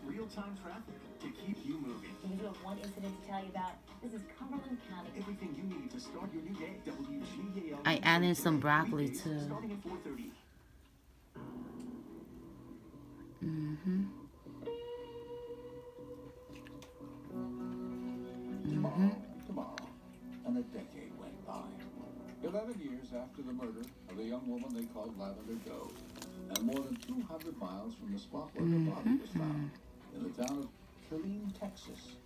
real-time traffic to keep you moving. We do have one incident to tell you about. This is Cumberland County. Everything you need to start your new day. WGAL. I added some broccoli too. Starting at 4:30. Tomorrow, and a decade went by. 11 years after the murder of the young woman they called Lavender Doe, and more than 200 miles from the spot where the body was found, in the town of Killeen, Texas,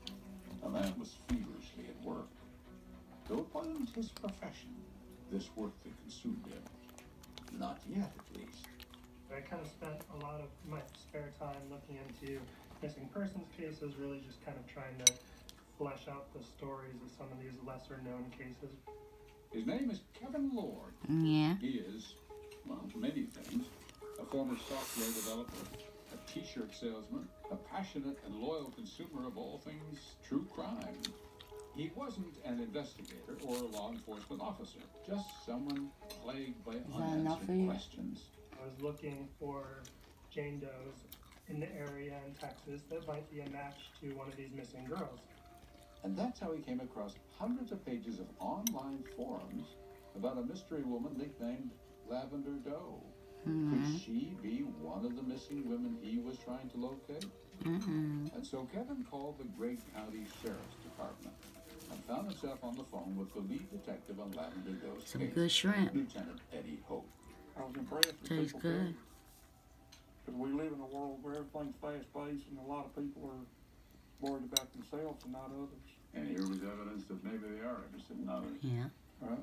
a man was feverishly at work. Though it wasn't his profession, this work that consumed him. Not yet, at least. I kind of spent a lot of my spare time looking into missing persons cases, really just kind of trying to flesh out the stories of some of these lesser known cases. His name is Kevin Lord. Yeah. He is, well, many things. A former software developer, a t-shirt salesman, a passionate and loyal consumer of all things true crime. He wasn't an investigator or a law enforcement officer, just someone plagued by that enough for you? unanswered questions. I was looking for Jane Does in the area in Texas that might be a match to one of these missing girls. And that's how he came across hundreds of pages of online forums about a mystery woman nicknamed Lavender Doe. Could she be one of the missing women he was trying to locate? And so Kevin called the Gregg County Sheriff's Department and found himself on the phone with the lead detective on Lavender Doe's Some case, good shrimp. Lieutenant Eddie Hope. I was impressed with Tastes people good. because we live in a world where everything's fast-paced and a lot of people are worried about themselves and not others. And here was evidence that maybe they are interested in others. Yeah. Right?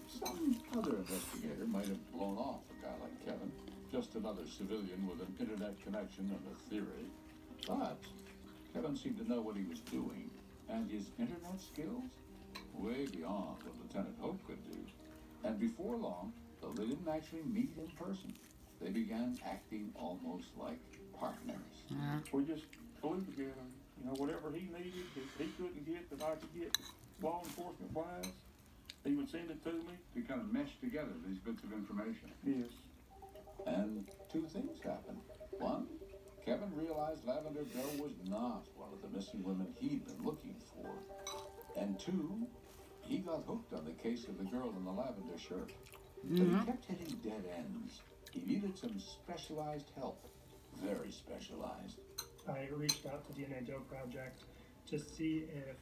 Some other investigator might have blown off a guy like Kevin, just another civilian with an internet connection and a theory. But Kevin seemed to know what he was doing, and his internet skills, way beyond what Lieutenant Hope could do. And before long, though they didn't actually meet in person, they began acting almost like partners. We just flew together. You know, whatever he needed that he couldn't get that I could get law enforcement wise, he would send it to me. To kind of mesh together these bits of information. Yes. And two things happened. One, Kevin realized Lavender Doe was not one of the missing women he'd been looking for. And two, he got hooked on the case of the girl in the lavender shirt. But he kept hitting dead ends. He needed some specialized help. Very specialized. I reached out to DNA Doe Project to see if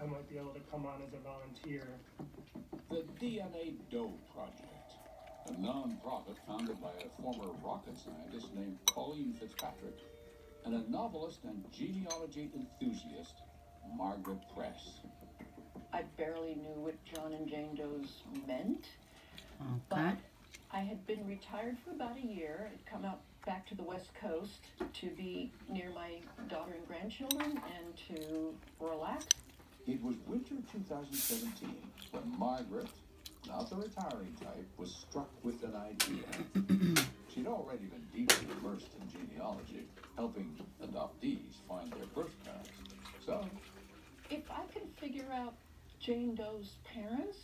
I might be able to come on as a volunteer. The DNA Doe Project, a non-profit founded by a former rocket scientist named Colleen Fitzpatrick and a novelist and genealogy enthusiast, Margaret Press. I barely knew what John and Jane Doe's meant, Okay. but I had been retired for about a year. I'd come out back to the West Coast to be near my daughter and grandchildren and to relax. It was winter 2017 when Margaret, not the retiring type, was struck with an idea. She'd already been deeply immersed in genealogy, helping adoptees find their birth parents. So, If I can figure out Jane Doe's parents,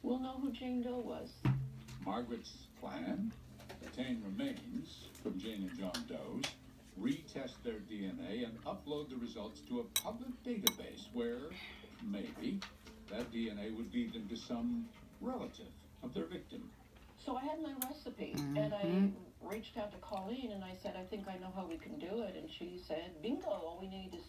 we'll know who Jane Doe was. Margaret's plan: obtain remains from Jane and John Doe's, retest their DNA, and upload the results to a public database where, maybe, that DNA would lead them to some relative of their victim. So I had my recipe, and I reached out to Colleen and I said, I think I know how we can do it. And she said, bingo, all we need is